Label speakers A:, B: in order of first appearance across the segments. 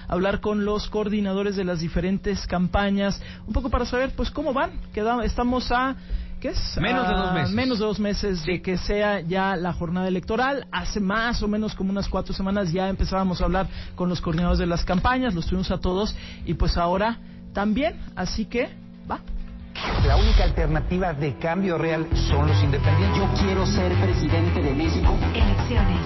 A: hablar con los coordinadores de las diferentes campañas, un poco para saber pues cómo van. Estamos a... ¿qué es?
B: Menos de 2 meses.
A: Menos de 2 meses de que sea ya la jornada electoral. Hace más o menos como unas 4 semanas ya empezábamos a hablar con los coordinadores de las campañas, los tuvimos a todos y pues ahora también, así que va.
C: La única alternativa de cambio real son los independientes.
D: Yo quiero ser presidente de México.
E: Elecciones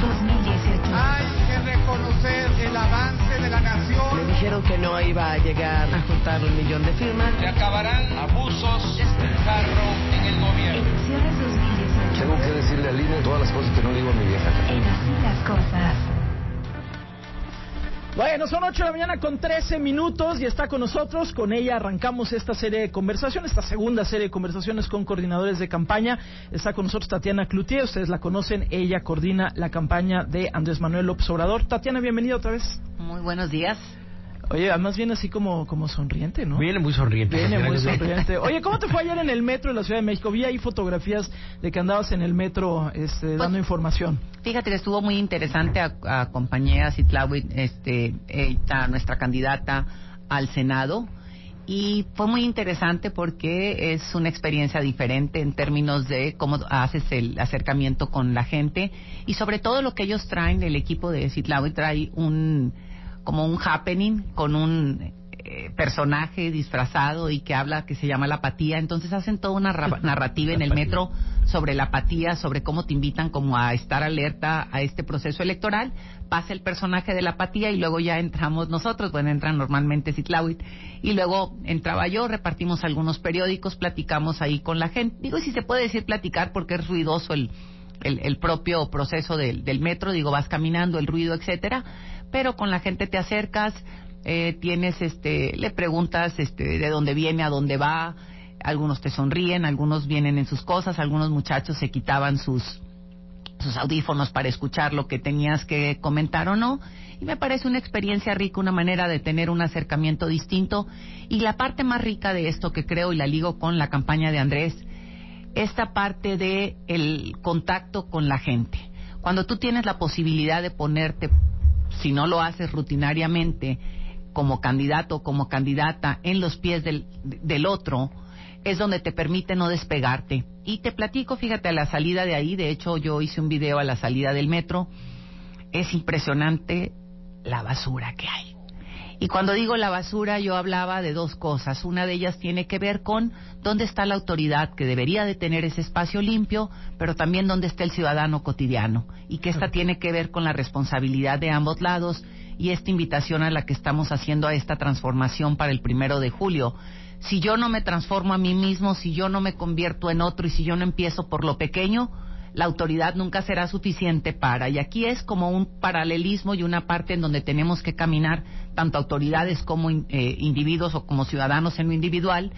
E: 2018.
F: Hay que reconocer el avance de la nación.
G: Me dijeron que no iba a llegar a juntar 1 millón de firmas.
H: Se acabarán abusos, despilfarro en el gobierno.
E: Elecciones 2018.
I: Tengo que decirle al INE todas las cosas que no digo a mi vieja.
E: En así las cosas.
A: Bueno, son 8 de la mañana con 13 minutos y está con nosotros. Con ella arrancamos esta serie de conversaciones, esta segunda serie de conversaciones con coordinadores de campaña. Está con nosotros Tatiana Cloutier, ustedes la conocen, ella coordina la campaña de Andrés Manuel López Obrador. Tatiana, bienvenida otra vez.
G: Muy buenos días.
A: Oye, además viene así como sonriente, ¿no?
B: Viene muy sonriente.
A: Viene muy sonriente. Oye, ¿cómo te fue ayer en el metro de la Ciudad de México? Vi ahí fotografías de que andabas en el metro dando información.
G: Fíjate que estuvo muy interesante. Acompañé a Citlali, nuestra candidata al Senado, y fue muy interesante porque es una experiencia diferente en términos de cómo haces el acercamiento con la gente y sobre todo lo que ellos traen. El equipo de Citlali trae como un happening con un personaje disfrazado y que habla, que se llama La Apatía. Entonces hacen toda una narrativa en el metro sobre la apatía, sobre cómo te invitan como a estar alerta a este proceso electoral. Pasa el personaje de La Apatía y luego ya entramos nosotros. Bueno, entran normalmente Citlali y luego entraba yo, repartimos algunos periódicos, platicamos ahí con la gente. Digo, si se puede decir platicar porque es ruidoso el propio proceso del metro. Digo, vas caminando, el ruido, etcétera, pero con la gente te acercas, le preguntas de dónde viene, a dónde va. Algunos te sonríen, algunos vienen en sus cosas, algunos muchachos se quitaban sus audífonos para escuchar lo que tenías que comentar o no, y me parece una experiencia rica, una manera de tener un acercamiento distinto. Y la parte más rica de esto, que creo, y la ligo con la campaña de Andrés, esta parte de el contacto con la gente. Cuando tú tienes la posibilidad de ponerte, si no lo haces rutinariamente, como candidato o como candidata en los pies del otro, es donde te permite no despegarte. Y te platico, fíjate, a la salida de ahí, de hecho yo hice un video a la salida del metro, es impresionante la basura que hay. Y cuando digo la basura, yo hablaba de 2 cosas. Una de ellas tiene que ver con dónde está la autoridad que debería de tener ese espacio limpio, pero también dónde está el ciudadano cotidiano. Y que esta tiene que ver con la responsabilidad de ambos lados y esta invitación a la que estamos haciendo a esta transformación para el 1 de julio. Si yo no me transformo a mí mismo, si yo no me convierto en otro y si yo no empiezo por lo pequeño, la autoridad nunca será suficiente para. Y aquí es como un paralelismo y una parte en donde tenemos que caminar, tanto autoridades como individuos o como ciudadanos en lo individual,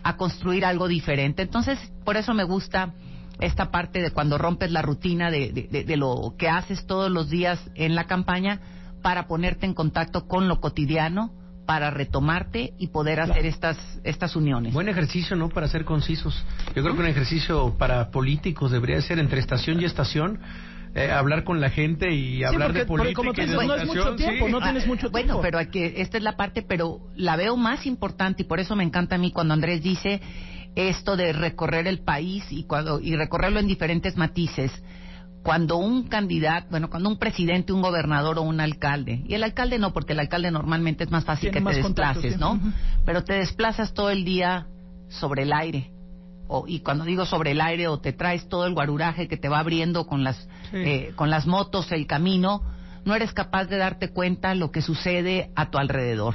G: a construir algo diferente. Entonces, por eso me gusta esta parte de cuando rompes la rutina de lo que haces todos los días en la campaña para ponerte en contacto con lo cotidiano, para retomarte y poder hacer estas uniones.
B: Buen ejercicio, ¿no? Para ser concisos. Yo creo que un ejercicio para políticos debería ser entre estación y estación, hablar con la gente y hablar de política.
A: Como tú dices, no es mucho tiempo, no tienes mucho tiempo.
G: Bueno, pero aquí, esta es la parte, pero la veo más importante y por eso me encanta a mí cuando Andrés dice esto de recorrer el país y recorrerlo en diferentes matices. Cuando un candidato, cuando un presidente, un gobernador o un alcalde, y el alcalde no, porque el alcalde normalmente es más fácil que te desplaces, ¿no?
A: Uh-huh.
G: Pero te desplazas todo el día sobre el aire, y cuando digo sobre el aire, o te traes todo el guaruraje que te va abriendo con las motos el camino, no eres capaz de darte cuenta lo que sucede a tu alrededor.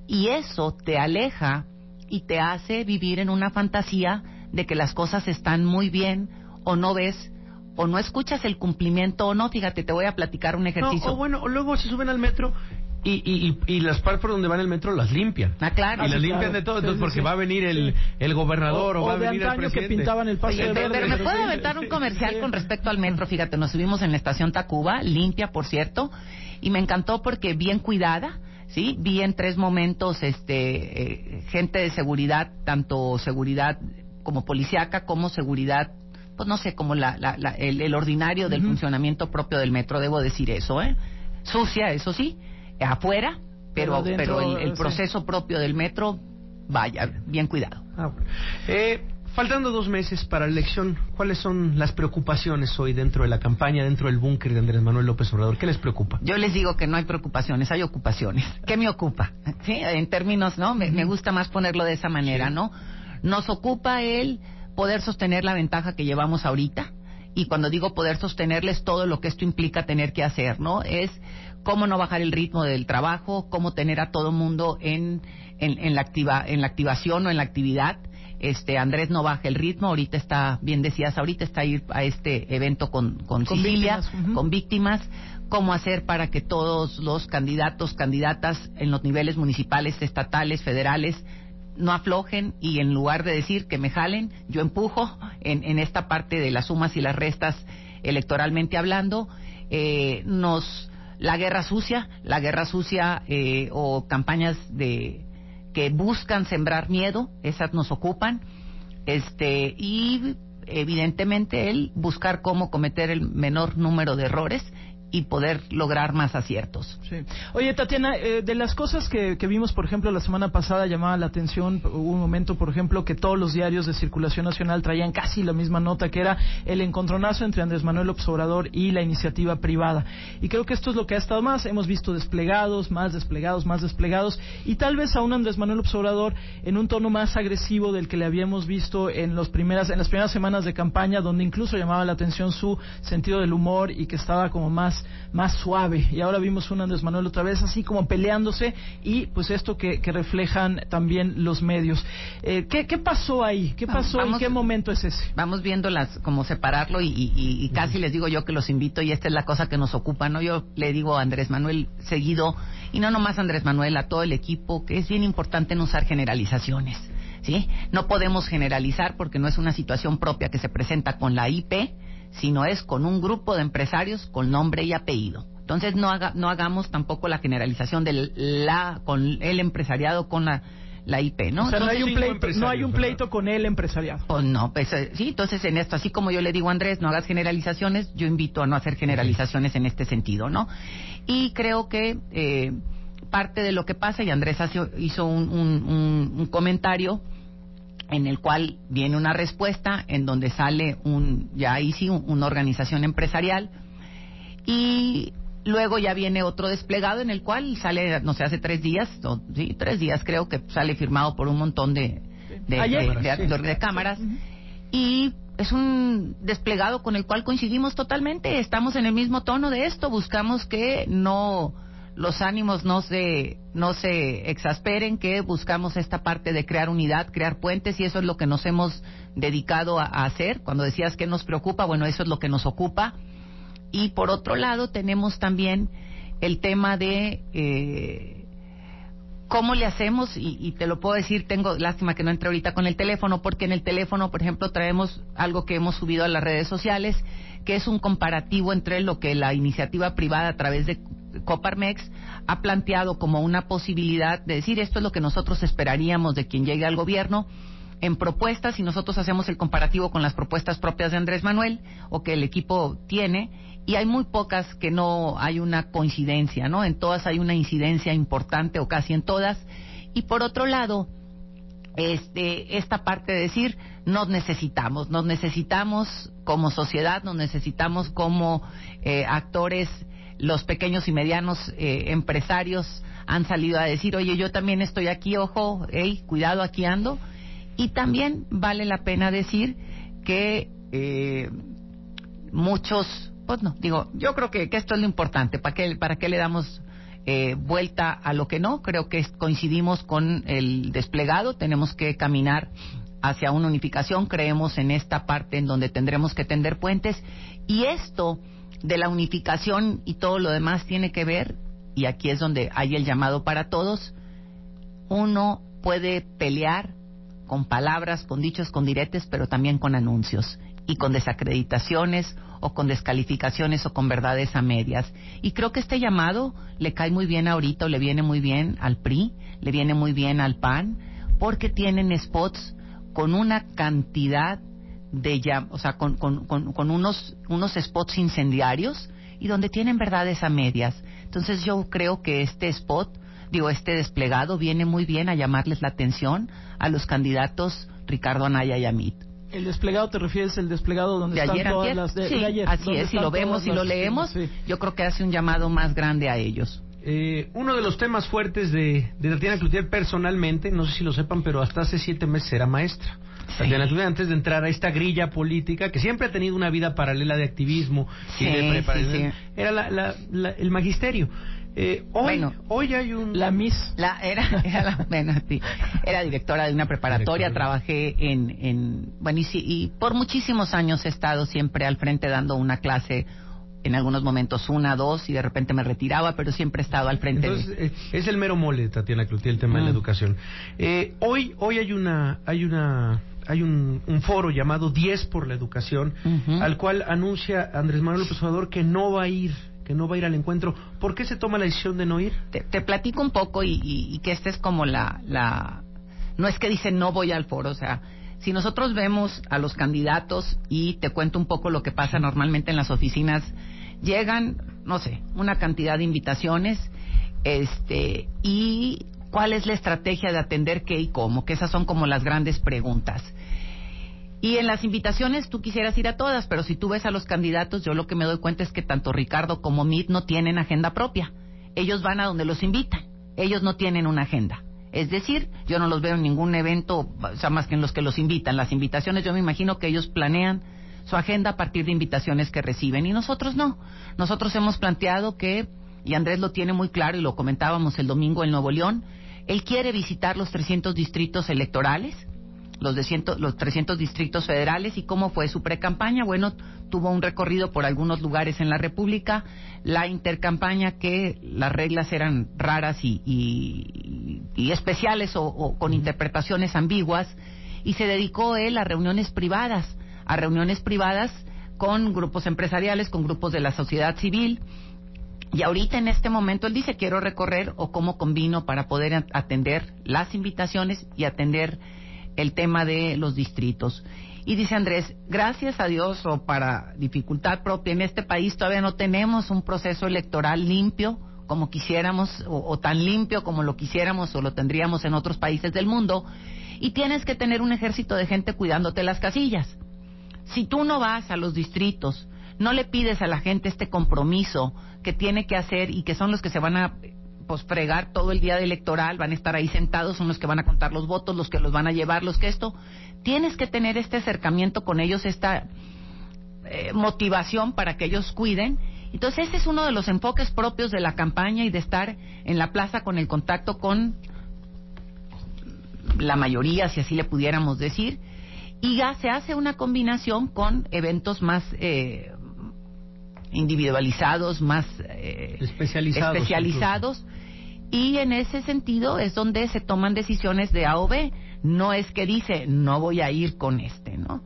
G: Y eso te aleja y te hace vivir en una fantasía de que las cosas están muy bien, o no ves o no escuchas el cumplimiento o no. Fíjate, te voy a platicar un ejercicio.
B: O luego se suben al metro y las partes por donde van el metro las limpian.
G: Ah, claro.
B: Y las limpian de todo, entonces porque va a venir el gobernador o va a venir el presidente.
A: Que pintaban el paso de verde.
G: Pero me puedo aventar un comercial con respecto al metro. Fíjate, nos subimos en la estación Tacuba, limpia, por cierto, y me encantó porque bien cuidada. Sí, vi en 3 momentos gente de seguridad, tanto seguridad como policíaca, como seguridad, pues no sé, como el ordinario del funcionamiento propio del metro, debo decir eso, sucia, eso sí, afuera, pero
A: dentro,
G: el proceso propio del metro, vaya, bien cuidado.
B: Faltando 2 meses para la elección, ¿cuáles son las preocupaciones hoy dentro de la campaña, dentro del búnker de Andrés Manuel López Obrador? ¿Qué les preocupa?
G: Yo les digo que no hay preocupaciones, hay ocupaciones. ¿Qué me ocupa? ¿Sí? En términos, ¿no? Me gusta más ponerlo de esa manera, ¿no? Nos ocupa el poder sostener la ventaja que llevamos ahorita. Y cuando digo poder sostenerles, todo lo que esto implica tener que hacer, ¿no? Es cómo no bajar el ritmo del trabajo, cómo tener a todo mundo en la activación o en la actividad. Andrés no baja el ritmo, ahorita está, bien decías, ahorita está ir a este evento con Sicilia,
A: víctimas.
G: Con víctimas, cómo hacer para que todos los candidatos, candidatas en los niveles municipales, estatales, federales, no aflojen y en lugar de decir que me jalen, yo empujo en esta parte de las sumas y las restas electoralmente hablando. La guerra sucia o campañas que buscan sembrar miedo, esas nos ocupan, y evidentemente el buscar cómo cometer el menor número de errores y poder lograr más aciertos.
A: Sí. Oye, Tatiana, de las cosas que vimos, por ejemplo, la semana pasada llamaba la atención, hubo un momento, por ejemplo, que todos los diarios de circulación nacional traían casi la misma nota, que era el encontronazo entre Andrés Manuel López Obrador y la iniciativa privada. Y creo que esto es lo que ha estado más. Hemos visto desplegados, y tal vez a un Andrés Manuel López Obrador en un tono más agresivo del que le habíamos visto en las primeras semanas de campaña, donde incluso llamaba la atención su sentido del humor y que estaba como más suave, y ahora vimos un Andrés Manuel otra vez así como peleándose, y pues esto que reflejan también los medios. ¿Qué pasó ahí? ¿Qué pasó? ¿En qué momento es ese?
G: Vamos viendo como separarlo y casi les digo yo que los invito, y esta es la cosa que nos ocupa, ¿no? Yo le digo a Andrés Manuel seguido, y no nomás a Andrés Manuel, a todo el equipo, que es bien importante no usar generalizaciones, ¿sí? No podemos generalizar porque no es una situación propia que se presenta con la IP, sino es con un grupo de empresarios con nombre y apellido. Entonces no hagamos tampoco la generalización con el empresariado con la IP, ¿no?
A: O sea,
G: entonces,
A: no hay un pleito con el empresariado.
G: Pues no, pues sí, entonces en esto, así como yo le digo a Andrés, no hagas generalizaciones, yo invito a no hacer generalizaciones en este sentido, ¿no? Y creo que parte de lo que pasa, y Andrés hizo un comentario en el cual viene una respuesta en donde sale una organización empresarial, y luego ya viene otro desplegado en el cual sale, no sé, hace 3 días, 3 días creo que sale firmado por un montón de cámaras, y es un desplegado con el cual coincidimos totalmente, estamos en el mismo tono de esto, buscamos que los ánimos no se exasperen, que buscamos esta parte de crear unidad, crear puentes, y eso es lo que nos hemos dedicado a hacer. Cuando decías que nos preocupa, bueno, eso es lo que nos ocupa. Y por otro lado tenemos también el tema de cómo le hacemos, y te lo puedo decir, tengo lástima que no entre ahorita con el teléfono, porque en el teléfono, por ejemplo, traemos algo que hemos subido a las redes sociales, que es un comparativo entre lo que la iniciativa privada a través de Coparmex ha planteado como una posibilidad de decir, esto es lo que nosotros esperaríamos de quien llegue al gobierno en propuestas, y nosotros hacemos el comparativo con las propuestas propias de Andrés Manuel o que el equipo tiene, y hay muy pocas que no hay una coincidencia, ¿no? En todas hay una incidencia importante, o casi en todas. Y por otro lado, esta parte de decir, nos necesitamos como sociedad, nos necesitamos como actores. Los pequeños y medianos empresarios han salido a decir, oye, yo también estoy aquí, ojo, cuidado, aquí ando. Y también vale la pena decir que muchos, pues no, digo, yo creo que esto es lo importante. ¿Para qué le damos vuelta a lo que no? Creo que coincidimos con el desplegado, tenemos que caminar hacia una unificación, creemos en esta parte en donde tendremos que tender puentes, y esto de la unificación y todo lo demás tiene que ver, y aquí es donde hay el llamado para todos. Uno puede pelear con palabras, con dichos, con diretes, pero también con anuncios y con desacreditaciones o con descalificaciones o con verdades a medias. Y creo que este llamado le cae muy bien ahorita, o le viene muy bien al PRI, le viene muy bien al PAN, porque tienen spots con una cantidad con unos spots incendiarios, y donde tienen verdades a medias. Entonces yo creo que este desplegado viene muy bien a llamarles la atención a los candidatos Ricardo Anaya y Amit.
A: ¿El desplegado te refieres al desplegado donde están todas las de ayer?
G: Así es, si lo vemos y lo leemos, yo creo que hace un llamado más grande a ellos.
B: Uno de los temas fuertes de Tatiana Cloutier personalmente, no sé si lo sepan, pero hasta hace 7 meses era maestra. Sí. Tatiana Cloutier, antes de entrar a esta grilla política, que siempre ha tenido una vida paralela de activismo y de preparación, era el magisterio. Hoy hay un...
A: La Miss.
G: Era directora de una preparatoria, trabajé y por muchísimos años he estado siempre al frente dando una clase, en algunos momentos 1, 2, y de repente me retiraba, pero siempre he estado al frente.
B: Entonces, es el mero mole, Tatiana Cloutier, el tema de la educación. Hoy hay un foro llamado 10 por la educación, al cual anuncia Andrés Manuel López Obrador que no va a ir al encuentro. ¿Por qué se toma la decisión de no ir?
G: Te platico un poco y que esta es como no es que dice no voy al foro, o sea, si nosotros vemos a los candidatos, y te cuento un poco lo que pasa normalmente en las oficinas, llegan, no sé, una cantidad de invitaciones, y cuál es la estrategia de atender qué y cómo, que esas son como las grandes preguntas. Y en las invitaciones tú quisieras ir a todas, pero si tú ves a los candidatos, yo lo que me doy cuenta es que tanto Ricardo como Mit no tienen agenda propia. Ellos van a donde los invitan. Ellos no tienen una agenda. Es decir, yo no los veo en ningún evento, o sea, más que en los que los invitan. Las invitaciones, yo me imagino que ellos planean su agenda a partir de invitaciones que reciben, y nosotros no. Nosotros hemos planteado que, y Andrés lo tiene muy claro y lo comentábamos el domingo en Nuevo León, él quiere visitar los 300 distritos electorales, los 300 distritos federales. ¿Y cómo fue su precampaña? Bueno, tuvo un recorrido por algunos lugares en la República, la intercampaña, que las reglas eran raras y especiales o con interpretaciones ambiguas, y se dedicó él a reuniones privadas con grupos empresariales, con grupos de la sociedad civil. Y ahorita en este momento él dice, quiero recorrer o cómo combino para poder atender las invitaciones y atender el tema de los distritos. Y dice Andrés, gracias a Dios o para dificultad propia, en este país todavía no tenemos un proceso electoral limpio como quisiéramos, o tan limpio como lo quisiéramos o lo tendríamos en otros países del mundo, y tienes que tener un ejército de gente cuidándote las casillas. Si tú no vas a los distritos, no le pides a la gente este compromiso que tiene que hacer, y que son los que se van a fregar todo el día electoral, van a estar ahí sentados, son los que van a contar los votos, los que los van a llevar, tienes que tener este acercamiento con ellos, esta motivación para que ellos cuiden. Entonces ese es uno de los enfoques propios de la campaña, y de estar en la plaza con el contacto con la mayoría, si así le pudiéramos decir, y ya se hace una combinación con eventos más individualizados, más especializados, y en ese sentido es donde se toman decisiones de A o B. No es que dice no voy a ir con ¿no?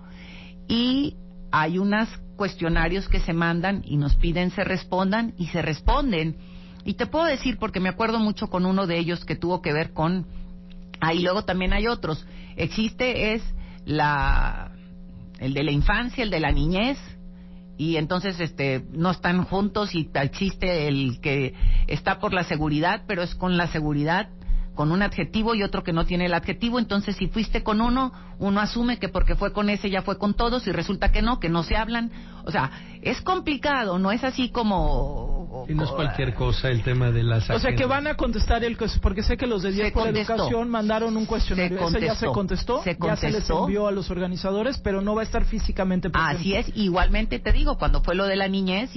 G: Y hay unos cuestionarios que se mandan y nos piden se respondan, y se responden. Y te puedo decir, porque me acuerdo mucho con uno de ellos que tuvo que ver con, ahí luego también hay otros, existe el de la infancia, el de la niñez, y entonces no están juntos, y existe el que está por la seguridad, pero es con la seguridad con un adjetivo, y otro que no tiene el adjetivo. Entonces si fuiste con uno asume que porque fue con ese ya fue con todos, y resulta que no se hablan. O sea, es complicado, no es así como...
B: Y no es cualquier cosa el tema de las agendas.
A: O sea, que van a contestar porque sé que los de 10 por Educación mandaron un cuestionario. ¿Ese ya se contestó? Ya se les envió a los organizadores, pero no va a estar físicamente presente.
G: Así es. Igualmente te digo, cuando fue lo de la niñez,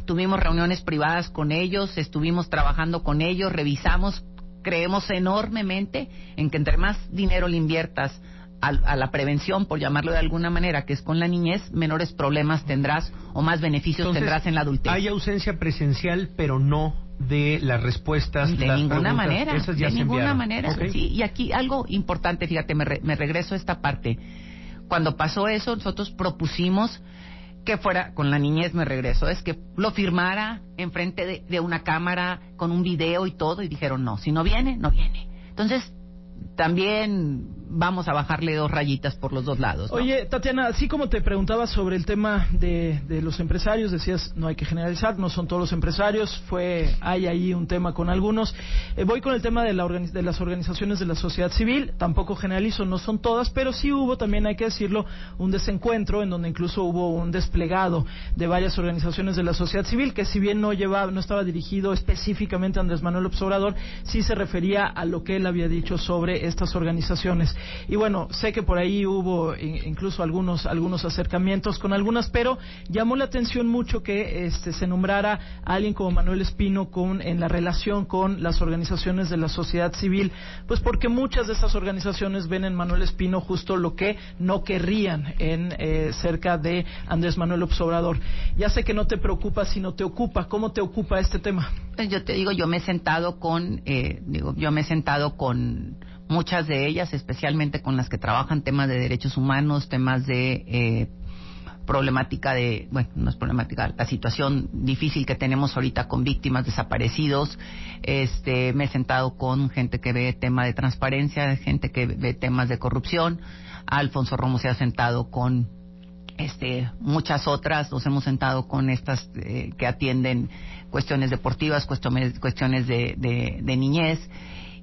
G: tuvimos reuniones privadas con ellos, estuvimos trabajando con ellos, revisamos. Creemos enormemente en que entre más dinero le inviertas a la prevención, por llamarlo de alguna manera, que es con la niñez, menores problemas tendrás o más beneficios tendrás en la adultez.
B: Hay ausencia presencial, pero no de las respuestas.
G: De ninguna manera.
B: Esas ya
G: de
B: se
G: ninguna
B: enviaron.
G: manera.
B: Okay.
G: Sí, y aquí algo importante, fíjate, me regreso a esta parte. Cuando pasó eso, nosotros propusimos que fuera con la niñez, es que lo firmara enfrente de una cámara con un video y todo, y dijeron no, si no viene, no viene. Entonces también vamos a bajarle 2 rayitas por los 2 lados, ¿no?
A: Oye, Tatiana, así como te preguntaba sobre el tema de los empresarios, decías, no hay que generalizar, no son todos los empresarios, hay ahí un tema con algunos. Voy con el tema de las organizaciones de la sociedad civil, tampoco generalizo, no son todas, pero sí hubo también, hay que decirlo, un desencuentro en donde incluso hubo un desplegado de varias organizaciones de la sociedad civil, que si bien no estaba dirigido específicamente a Andrés Manuel López Obrador, sí se refería a lo que él había dicho sobre estas organizaciones. Y bueno, sé que por ahí hubo incluso algunos acercamientos con algunas, pero llamó la atención mucho que se nombrara a alguien como Manuel Espino en la relación con las organizaciones de la sociedad civil, pues porque muchas de esas organizaciones ven en Manuel Espino justo lo que no querrían cerca de Andrés Manuel López Obrador. Ya sé que no te preocupa, sino te ocupa. ¿Cómo te ocupa este tema?
G: Yo te digo, yo me he sentado con muchas de ellas, especialmente con las que trabajan temas de derechos humanos, temas de problemática no es problemática, la situación difícil que tenemos ahorita con víctimas, desaparecidos. Me he sentado con gente que ve tema de transparencia, gente que ve temas de corrupción. Alfonso Romo se ha sentado con muchas otras. Nos hemos sentado con estas que atienden cuestiones deportivas, cuestiones de niñez.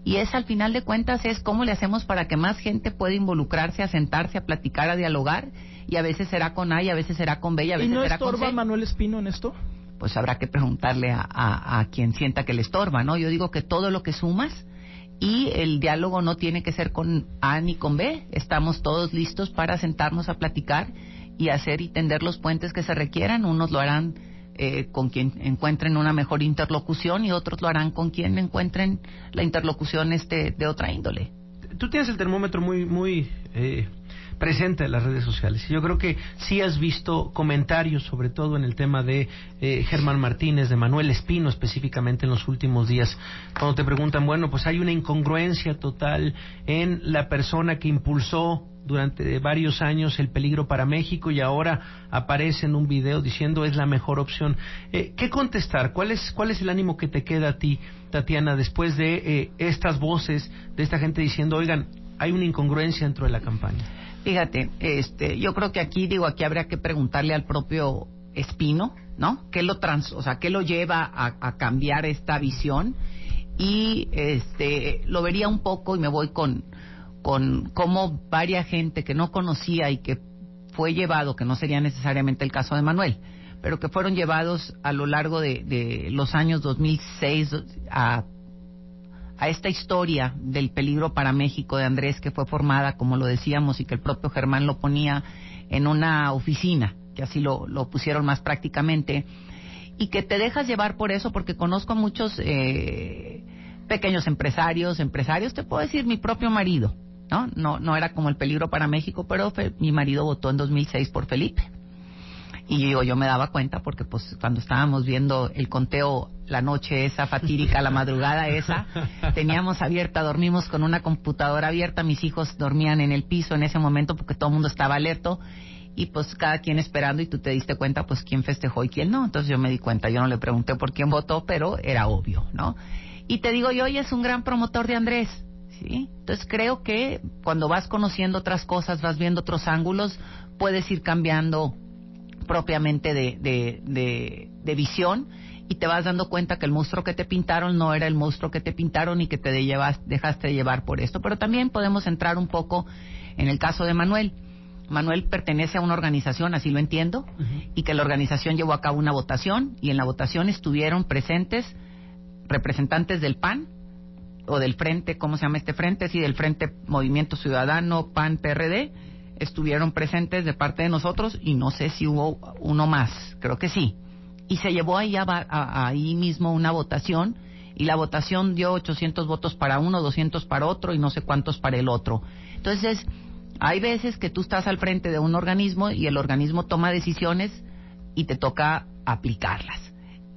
G: Y al final de cuentas es cómo le hacemos para que más gente pueda involucrarse, a sentarse, a platicar, a dialogar, y a veces será con A y a veces será con B y a veces será con C. ¿Y no estorba
A: Manuel Espino en esto?
G: Pues habrá que preguntarle a quien sienta que le estorba, ¿no? Yo digo que todo lo que sumas, y el diálogo no tiene que ser con A ni con B. Estamos todos listos para sentarnos a platicar y hacer y tender los puentes que se requieran. Unos lo harán con quien encuentren una mejor interlocución y otros lo harán con quien encuentren la interlocución de otra índole.
B: Tú tienes el termómetro muy presente en las redes sociales. Yo creo que sí has visto comentarios, sobre todo en el tema de Germán Martínez, de Manuel Espino específicamente en los últimos días, cuando te preguntan, bueno, pues hay una incongruencia total en la persona que impulsó durante varios años el peligro para México y ahora aparece en un video diciendo es la mejor opción. ¿Qué contestar? ¿Cuál es el ánimo que te queda a ti, Tatiana, después de estas voces de esta gente diciendo, oigan, hay una incongruencia dentro de la campaña?
G: Fíjate, yo creo que aquí habría que preguntarle al propio Espino, ¿no? ¿Qué lo lleva a cambiar esta visión? Y lo vería un poco, y me voy con cómo varia gente que no conocía y que fue llevado, que no sería necesariamente el caso de Manuel, pero que fueron llevados a lo largo de los años 2006 a esta historia del peligro para México de Andrés, que fue formada, como lo decíamos, y que el propio Germán lo ponía en una oficina, que así lo pusieron más prácticamente, y que te dejas llevar por eso, porque conozco a muchos pequeños empresarios, te puedo decir, mi propio marido, no era como el peligro para México, pero mi marido votó en 2006 por Felipe. Y yo me daba cuenta porque pues cuando estábamos viendo el conteo la noche esa fatídica, la madrugada esa, dormimos con una computadora abierta, mis hijos dormían en el piso en ese momento porque todo el mundo estaba alerta, y pues cada quien esperando, y tú te diste cuenta pues quién festejó y quién no. Entonces yo me di cuenta, yo no le pregunté por quién votó, pero era obvio, ¿no? Y te digo, yo hoy es un gran promotor de Andrés, ¿sí? Entonces creo que cuando vas conociendo otras cosas, vas viendo otros ángulos, puedes ir cambiando propiamente de visión, y te vas dando cuenta que el monstruo que te pintaron no era el monstruo que te pintaron y que te dejaste llevar por esto. Pero también podemos entrar un poco en el caso de Manuel. Manuel pertenece a una organización, así lo entiendo, y que la organización llevó a cabo una votación, y en la votación estuvieron presentes representantes del PAN, o del Frente, ¿cómo se llama este frente? Sí, del Frente Movimiento Ciudadano, PAN, PRD, estuvieron presentes de parte de nosotros, y no sé si hubo uno más, creo que sí. Y se llevó ahí mismo una votación, y la votación dio 800 votos para uno, 200 para otro, y no sé cuántos para el otro. Entonces, hay veces que tú estás al frente de un organismo, y el organismo toma decisiones, y te toca aplicarlas.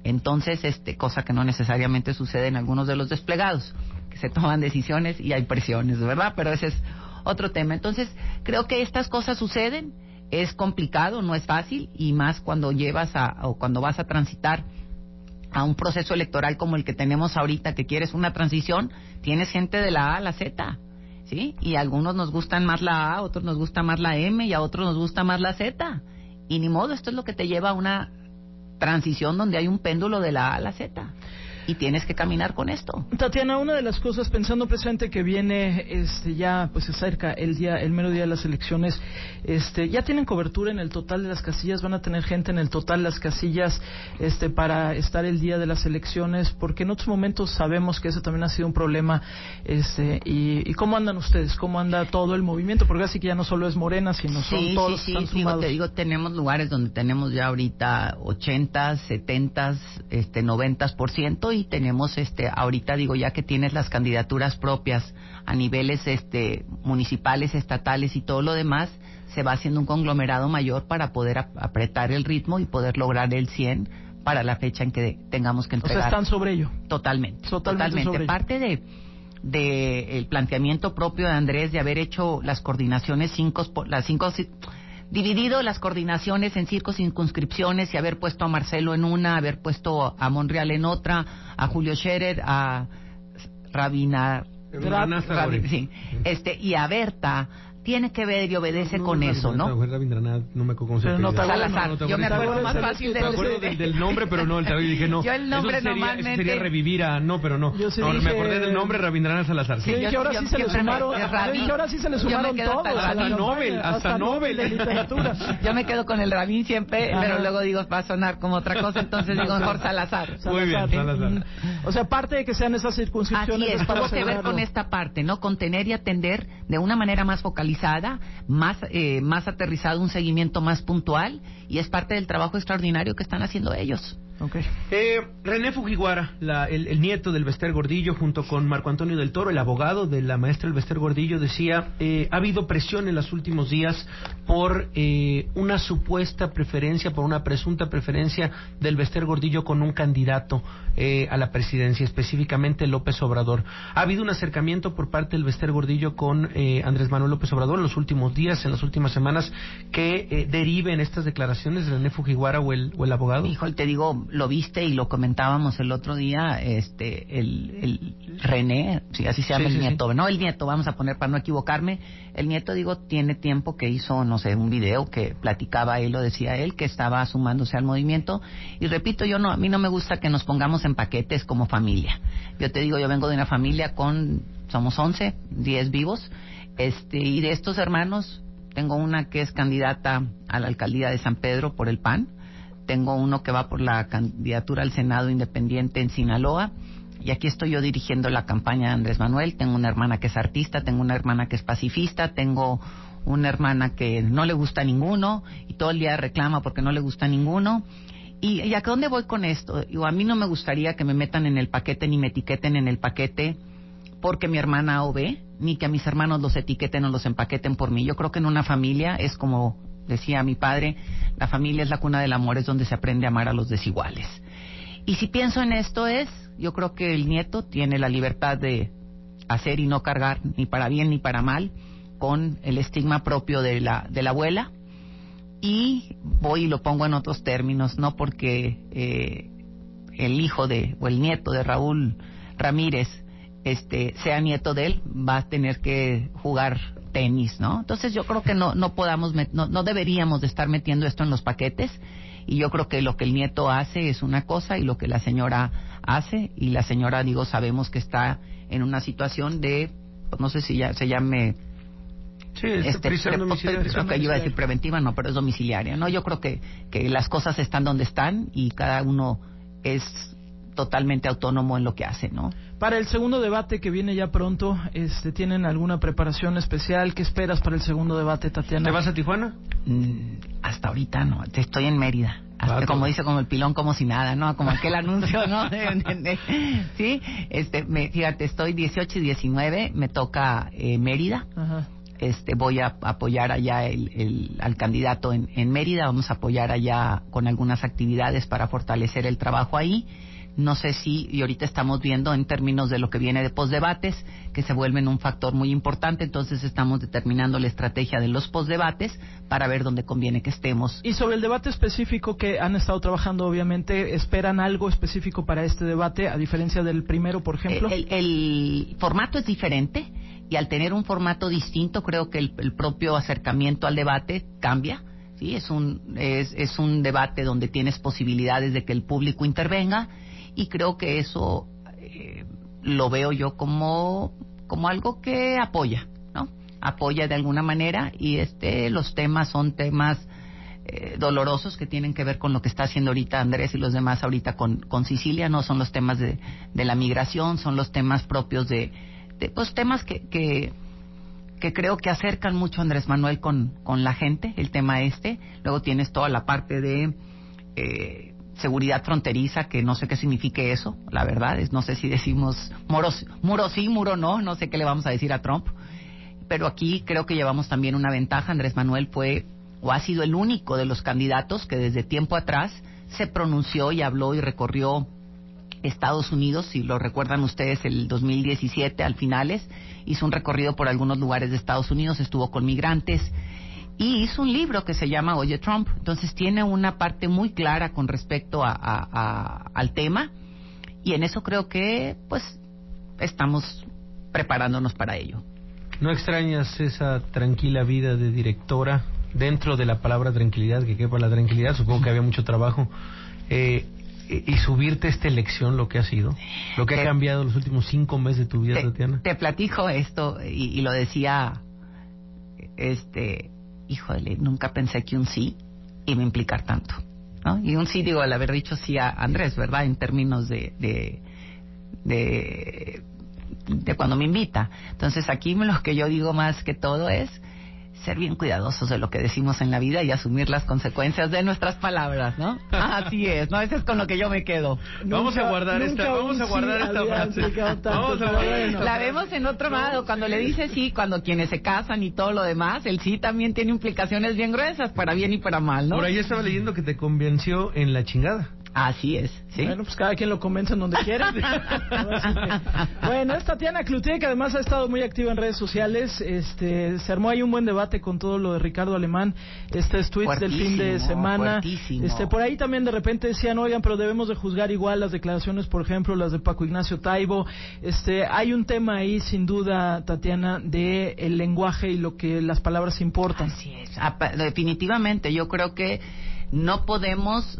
G: Entonces, cosa que no necesariamente sucede en algunos de los desplegados, que se toman decisiones y hay presiones, ¿verdad? Pero ese es otro tema. Entonces, creo que estas cosas suceden, es complicado, no es fácil, y más cuando cuando vas a transitar a un proceso electoral como el que tenemos ahorita, que quieres una transición, tienes gente de la A a la Z. ¿sí? Y a algunos nos gustan más la A, a otros nos gusta más la M y a otros nos gusta más la Z. Y ni modo, esto es lo que te lleva a una transición donde hay un péndulo de la A a la Z. Y tienes que caminar con esto.
A: Tatiana, una de las cosas, pensando presente que viene ya pues se acerca el mero día de las elecciones, ya tienen cobertura en el total de las casillas, van a tener gente en el total de las casillas para estar el día de las elecciones, porque en otros momentos sabemos que eso también ha sido un problema, y ¿cómo andan ustedes? ¿Cómo anda todo el movimiento? Porque así que ya no solo es Morena, sino son todos los que están sumados.
G: Te digo, tenemos lugares donde tenemos ya ahorita 80, 70, 90%, y tenemos ahorita digo, ya que tienes las candidaturas propias a niveles municipales, estatales y todo lo demás, se va haciendo un conglomerado mayor para poder apretar el ritmo y poder lograr el 100 para la fecha en que tengamos que entregar.
A: O sea, están sobre ello.
G: Totalmente. Sobre parte de el planteamiento propio de Andrés de haber hecho las coordinaciones dividido las coordinaciones en 5 circunscripciones y haber puesto a Marcelo en una, haber puesto a Monreal en otra, a Julio Scherer, a sí, y a Berta, tiene que ver y obedece con eso, ¿no?
B: No me acuerdo cómo se llama.
G: Salazar. Yo me acuerdo más fácil
B: me acuerdo del nombre, pero no, el dije no.
G: Yo el nombre
B: eso
G: normalmente
B: sería revivir a... No, pero no.
A: Yo sí
B: no,
A: dije...
B: me acordé del nombre Rabindranath Salazar.
A: Sí, que ahora sí se le sumaron. Ahora sí se le sumaron todos.
B: Hasta Nobel
A: de literatura.
G: Yo me quedo con el Rabín siempre, pero luego digo, va a sonar como otra cosa, entonces digo mejor Salazar.
B: Muy bien, Salazar.
A: O sea, aparte de que sean esas circunscripciones...
G: Así es, tuvo que ver con esta parte, ¿no? Contener y atender de una manera más focalizada, más aterrizado, un seguimiento más puntual, y es parte del trabajo extraordinario que están haciendo ellos.
A: Okay.
B: René Fujiwara, el nieto del Bester Gordillo, junto con Marco Antonio del Toro, el abogado de la maestra del Bester Gordillo, decía, ha habido presión en los últimos días por una supuesta preferencia, por una presunta preferencia del Bester Gordillo con un candidato a la presidencia, específicamente López Obrador. Ha habido un acercamiento por parte del Bester Gordillo con Andrés Manuel López Obrador en los últimos días, en las últimas semanas, que deriven estas declaraciones de René Fujiwara o el abogado.
G: Híjole, te digo, lo viste y lo comentábamos el otro día, el René, sí, así se llama el nieto, no el nieto, vamos a poner para no equivocarme, el nieto, digo, tiene tiempo que hizo, no sé, un video que platicaba él, lo decía él, que estaba sumándose al movimiento, y repito, a mí no me gusta que nos pongamos en paquetes como familia. Yo te digo, yo vengo de una familia somos 11, 10 vivos, y de estos hermanos, tengo una que es candidata a la alcaldía de San Pedro por el PAN, tengo uno que va por la candidatura al Senado independiente en Sinaloa, y aquí estoy yo dirigiendo la campaña de Andrés Manuel. Tengo una hermana que es artista, tengo una hermana que es pacifista, tengo una hermana que no le gusta a ninguno y todo el día reclama porque no le gusta a ninguno. ¿Y a dónde voy con esto? A mí no me gustaría que me metan en el paquete ni me etiqueten en el paquete porque mi hermana A o B, ni que a mis hermanos los etiqueten o los empaqueten por mí. Yo creo que en una familia es como decía mi padre, la familia es la cuna del amor, es donde se aprende a amar a los desiguales. Y si pienso en esto yo creo que el nieto tiene la libertad de hacer y no cargar ni para bien ni para mal con el estigma propio de la abuela, y voy y lo pongo en otros términos, no porque el hijo o el nieto de Raúl Ramírez sea nieto de él, va a tener que jugar tenis, ¿no? Entonces yo creo que no deberíamos de estar metiendo esto en los paquetes, y yo creo que lo que el nieto hace es una cosa y lo que la señora hace, y la señora, sabemos que está en una situación de, pues no sé si ya se llame...
B: Sí, prisión domiciliaria.
G: Yo iba a decir preventiva, no, pero es domiciliaria, ¿no? Yo creo que las cosas están donde están y cada uno es totalmente autónomo en lo que hace, ¿no?
A: Para el segundo debate que viene ya pronto, ¿tienen alguna preparación especial? ¿Qué esperas para el segundo debate, Tatiana?
B: ¿Te vas a Tijuana?
G: Hasta ahorita no, estoy en Mérida. Hasta como dice, como el pilón, como si nada, ¿no? Como aquel anuncio, ¿no? Sí, fíjate, estoy 18 y 19, me toca Mérida. Ajá. Voy a apoyar allá al candidato en Mérida, vamos a apoyar allá con algunas actividades para fortalecer el trabajo ahí. No sé y ahorita estamos viendo en términos de lo que viene de postdebates, que se vuelven un factor muy importante, entonces estamos determinando la estrategia de los postdebates para ver dónde conviene que estemos.
A: Y sobre el debate específico que han estado trabajando, obviamente, ¿esperan algo específico para este debate, a diferencia del primero, por ejemplo?
G: El formato es diferente. y al tener un formato distinto, creo que el propio acercamiento al debate cambia. Sí, es un debate donde tienes posibilidades de que el público intervenga, y creo que eso lo veo yo como algo que apoya, ¿no? Apoya de alguna manera, y los temas son temas dolorosos que tienen que ver con lo que está haciendo ahorita Andrés y los demás ahorita con Sicilia. No son los temas de la migración, son los temas propios de pues temas que creo que acercan mucho a Andrés Manuel con la gente, el tema Luego tienes toda la parte de seguridad fronteriza, que no sé qué signifique eso, la verdad, no sé si decimos muro sí, muro no sé qué le vamos a decir a Trump, pero aquí creo que llevamos también una ventaja. Andrés Manuel fue o ha sido el único de los candidatos que desde tiempo atrás se pronunció y habló y recorrió Estados Unidos. Si lo recuerdan ustedes, el 2017 al finales hizo un recorrido por algunos lugares de Estados Unidos, estuvo con migrantes y hizo un libro que se llama Oye Trump. Entonces tiene una parte muy clara con respecto al tema, y en eso creo que pues estamos preparándonos para ello.
B: ¿No extrañas esa tranquila vida de directora? Dentro de la palabra tranquilidad, que quepa la tranquilidad, supongo que había mucho trabajo, y subirte a esta elección, lo que ha sido, lo que ha cambiado los últimos 5 meses de tu vida, Tatiana.
G: Te platico esto, y lo decía, híjole, nunca pensé que un sí iba a implicar tanto, ¿no? Y un sí, digo, al haber dicho sí a Andrés, ¿verdad? En términos de cuando me invita. Entonces aquí lo que yo digo más que todo es ser bien cuidadosos de lo que decimos en la vida y asumir las consecuencias de nuestras palabras, ¿no? Así es, ¿no? Eso es con lo que yo me quedo.
B: Vamos a guardar esta frase.
G: La vemos en otro lado, cuando le dice sí, cuando quienes se casan y todo lo demás, el sí también tiene implicaciones bien gruesas, para bien y para mal, ¿no?
B: Por ahí estaba leyendo que te convenció en la chingada.
G: Así es, ¿sí?
A: Bueno, pues cada quien lo convence en donde quiera. Bueno, es Tatiana Cloutier, que además ha estado muy activa en redes sociales. Se armó ahí un buen debate con todo lo de Ricardo Alemán, tweets del fin de semana. Por ahí también de repente decían, oigan, pero debemos de juzgar igual las declaraciones, por ejemplo, las de Paco Ignacio Taibo. Hay un tema ahí, sin duda, Tatiana, de el lenguaje y lo que las palabras importan.
G: Así es, definitivamente. Yo creo que no podemos,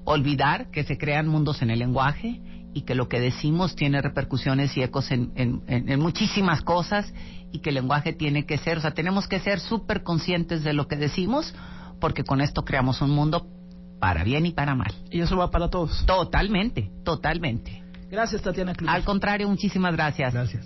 G: olvidar que se crean mundos en el lenguaje, y que lo que decimos tiene repercusiones y ecos en muchísimas cosas, y que el lenguaje tiene que ser, tenemos que ser súper conscientes de lo que decimos, porque con esto creamos un mundo para bien y para mal.
A: Y eso va para todos.
G: Totalmente, totalmente.
A: Gracias, Tatiana Cloutier.
G: Al contrario, muchísimas gracias.
B: Gracias.